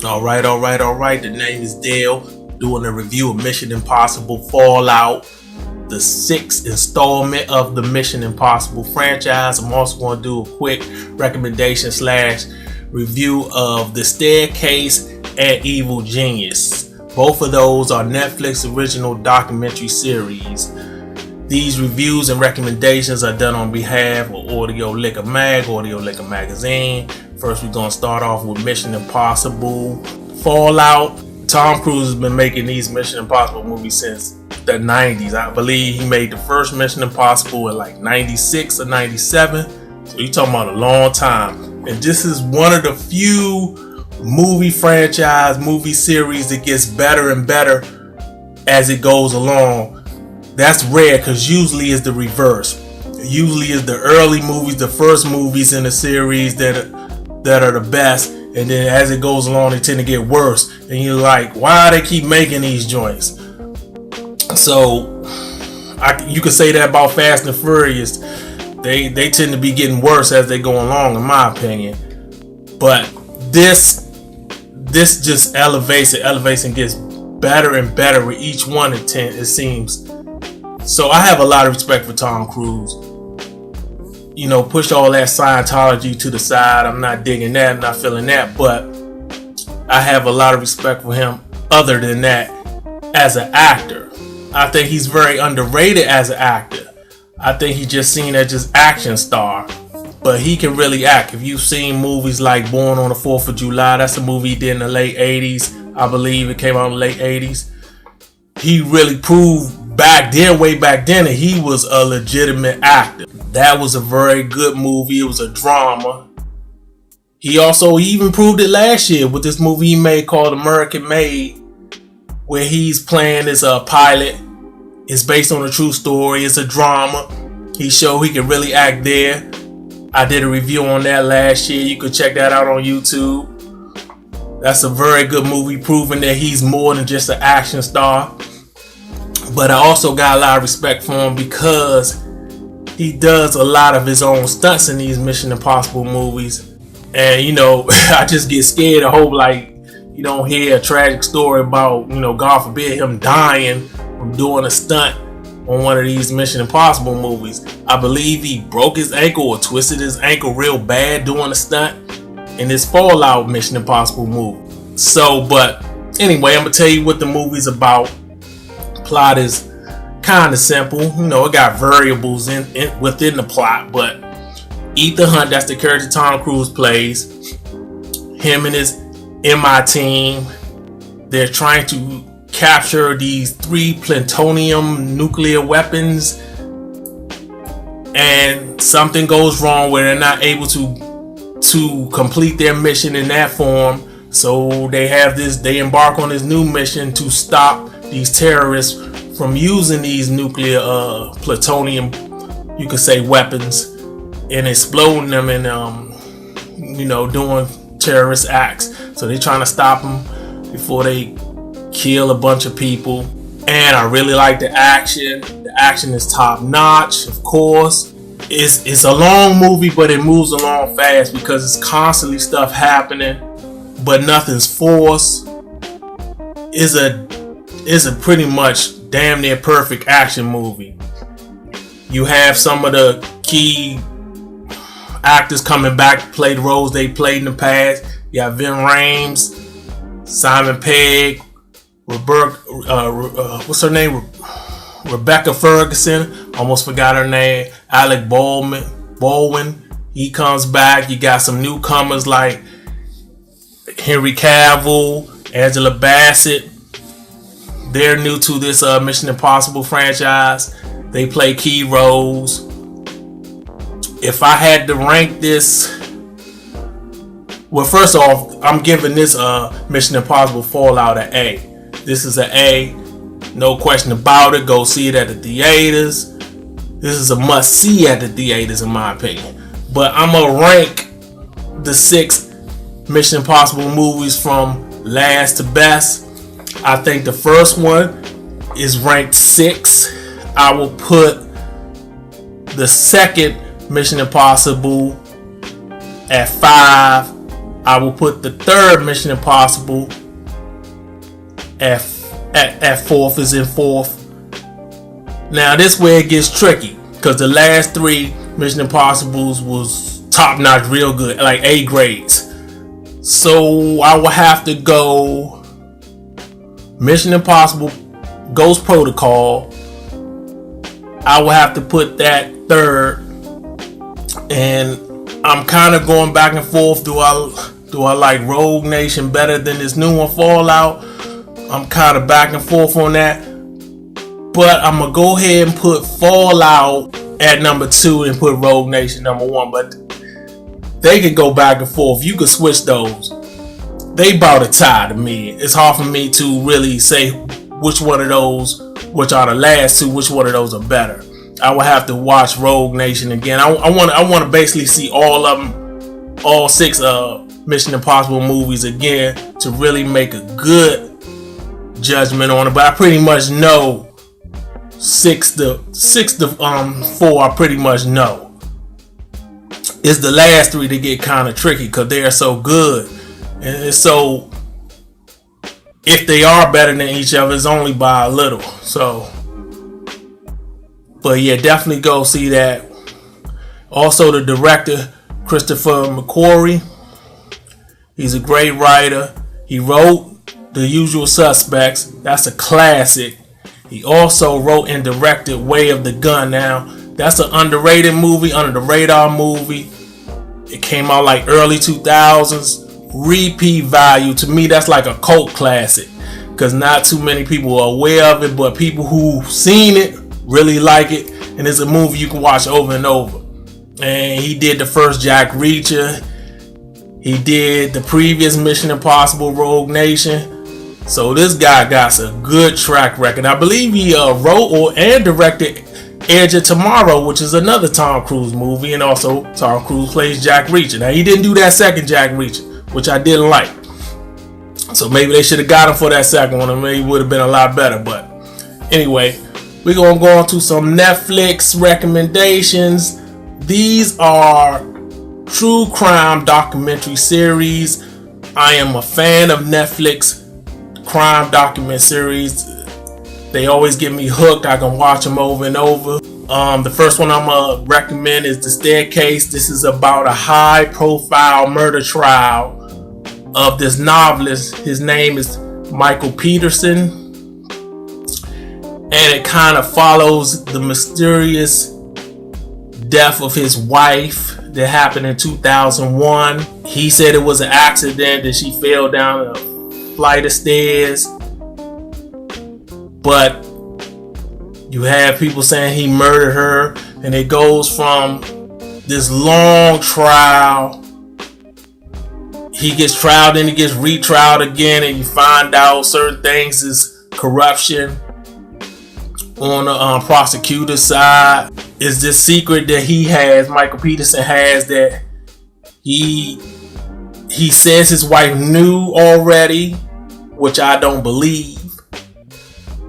All right. The name is Dale, doing a review of Mission Impossible Fallout, the 6th installment of the Mission Impossible franchise. I'm also going to do a quick recommendation / review of The Staircase and Evil Genius. Both of those are Netflix original documentary series. These reviews and recommendations are done on behalf of Audio Liquor Mag, Audio Liquor Magazine. First, we're going to start off with Mission Impossible Fallout. Tom Cruise has been making these Mission Impossible movies since the 90s. I believe he made the first Mission Impossible in like 96 or 97. So you're talking about a long time. And this is one of the few movie series that gets better and better as it goes along. That's rare because usually it's the reverse. Usually it's the early movies, the first movies in the series that are the best, and then as it goes along they tend to get worse, and you're like, why do they keep making these joints? So you could say that about Fast and Furious. They tend to be getting worse as they go along, in my opinion. But this just elevates and gets better and better with each one, it seems. So I have a lot of respect for Tom Cruise. You know, push all that Scientology to the side. I'm not digging that, I'm not feeling that, but I have a lot of respect for him other than that as an actor. I think he's very underrated as an actor. I think he's just seen as just action star, but he can really act. If you've seen movies like Born on the 4th of July, that's a movie he did in the late 80s. I believe it came out in the late 80s. He really proved way back then that he was a legitimate actor. That was a very good movie. It was a drama. He even proved it last year with this movie he made called American Made, where he's playing as a pilot. It's based on a true story. It's a drama. He showed he can really act there. I did a review on that last year. You can check that out on YouTube. That's a very good movie, proving that he's more than just an action star. But I also got a lot of respect for him because he does a lot of his own stunts in these Mission Impossible movies. And, you know, I just get scared. I hope, like, you don't hear a tragic story about, you know, God forbid, him dying from doing a stunt on one of these Mission Impossible movies. I believe he broke his ankle or twisted his ankle real bad doing a stunt in this Fallout Mission Impossible movie. So, but anyway, I'm going to tell you what the movie's about. Plot is kind of simple. You know, it got variables within the plot, but Ethan Hunt, that's the character Tom Cruise plays, him and his MI team, they're trying to capture these 3 plutonium nuclear weapons, and something goes wrong where they're not able to complete their mission in that form. So they embark on this new mission to stop these terrorists from using these nuclear plutonium, you could say, weapons and exploding them and doing terrorist acts. So they're trying to stop them before they kill a bunch of people. And I really like the action. The action is top notch, of course. It's a long movie, but it moves along fast because it's constantly stuff happening, but nothing's forced. It's a pretty much damn near perfect action movie. You have some of the key actors coming back to play the roles they played in the past. You got Ving Rhames, Simon Pegg, what's her name? Rebecca Ferguson. Almost forgot her name. Alec Baldwin. He comes back. You got some newcomers like Henry Cavill, Angela Bassett. They're new to this Mission Impossible franchise. They play key roles. If I had to rank this, well, first off, I'm giving this Mission Impossible Fallout an A. This is an A, no question about it. Go see it at the theaters. This is a must-see at the theaters, in my opinion. But I'm gonna rank the 6 Mission Impossible movies from last to best. I think the first one is ranked 6. I will put the second Mission Impossible at 5. I will put the third Mission Impossible at fourth, is in fourth. Now this where it gets tricky, because the last three Mission Impossibles was top notch, real good, like A grades. So I will have to go Mission Impossible Ghost Protocol. I will have to put that third, and I'm kind of going back and forth. Do I like Rogue Nation better than this new one, Fallout? I'm kind of back and forth on that, but I'm gonna go ahead and put Fallout at number 2 and put Rogue Nation number 1. But they could go back and forth. You could switch those. They about a tie to me. It's hard for me to really say which one of those, which are the last two, which one of those are better. I will have to watch Rogue Nation again. I want to basically see all of them, all 6 Mission Impossible movies again, to really make a good judgment on it. But I pretty much know 6 to 4. I pretty much know. It's the last 3 that get kind of tricky because they are so good, and so if they are better than each other, it's only by a little. So, but yeah, definitely go see that. Also, the director, Christopher McQuarrie, he's a great writer. He wrote The Usual Suspects. That's a classic. He also wrote and directed Way of the Gun. Now, that's an underrated movie, under the radar movie. It came out like early 2000s. Repeat value. To me, that's like a cult classic, because not too many people are aware of it, but people who've seen it really like it, and it's a movie you can watch over and over. And he did the first Jack Reacher. He did the previous Mission Impossible, Rogue Nation. So this guy got a good track record. I believe he wrote and directed Edge of Tomorrow, which is another Tom Cruise movie, and also Tom Cruise plays Jack Reacher. Now, he didn't do that second Jack Reacher, which I didn't like. So maybe they should have got him for that second one, and maybe it would have been a lot better. But anyway, we're going to go on to some Netflix recommendations. These are true crime documentary series. I am a fan of Netflix crime document series. They always get me hooked. I can watch them over and over. The first one I'm gonna recommend is The Staircase. This is about a high-profile murder trial of this novelist. His name is Michael Peterson, and it kind of follows the mysterious death of his wife that happened in 2001. He said it was an accident, that she fell down a flight of stairs, but you have people saying he murdered her, and it goes from this long trial. He gets trialed, and he gets retrialed again, and you find out certain things is corruption on the prosecutor's side. Is this secret that he has, Michael Peterson has, that he says his wife knew already, which I don't believe.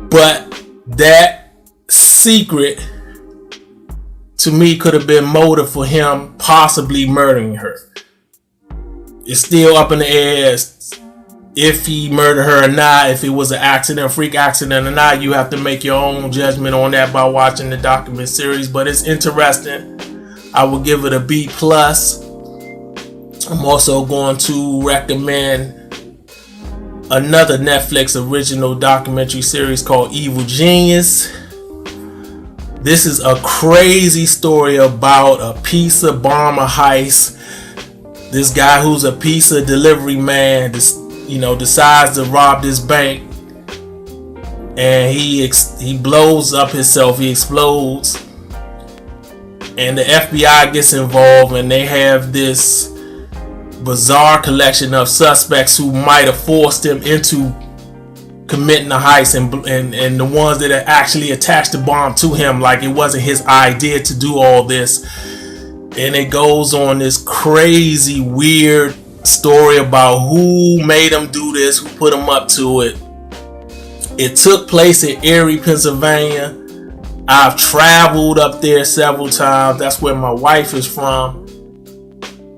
But that secret, to me, could have been motive for him possibly murdering her. It's still up in the air if he murdered her or not. If it was an accident, a freak accident or not, you have to make your own judgment on that by watching the document series. But it's interesting. I will give it a B+. I'm also going to recommend another Netflix original documentary series called Evil Genius. This is a crazy story about a pizza bomber heist. This guy who's a pizza delivery man, decides to rob this bank, and he blows up himself. He explodes, and the FBI gets involved, and they have this bizarre collection of suspects who might have forced him into committing the heist, and the ones that actually attached the bomb to him, like it wasn't his idea to do all this. And it goes on this crazy, weird story about who made him do this, who put him up to it. It took place in Erie, Pennsylvania. I've traveled up there several times. That's where my wife is from.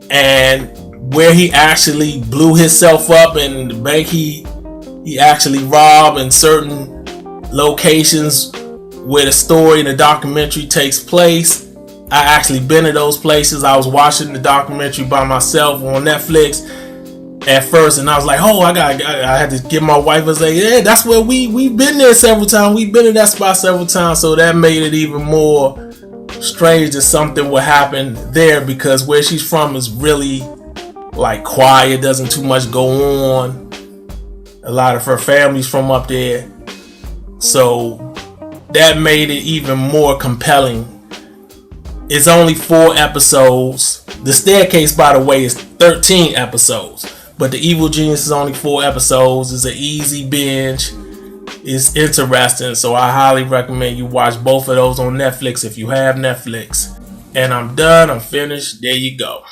And where he actually blew himself up and the bank he actually robbed, in certain locations where the story in the documentary takes place. I actually been to those places. I was watching the documentary by myself on Netflix at first, and I was like, oh, I had to give my wife and say, yeah, that's where we've been there several times. We've been in that spot several times. So that made it even more strange that something would happen there, because where she's from is really like quiet, doesn't too much go on. A lot of her family's from up there, so that made it even more compelling. It's only 4 episodes. The Staircase, by the way, is 13 episodes, but The Evil Genius is only 4 episodes. It's an easy binge. It's interesting, so I highly recommend you watch both of those on Netflix if you have Netflix. And I'm done. I'm finished. There you go.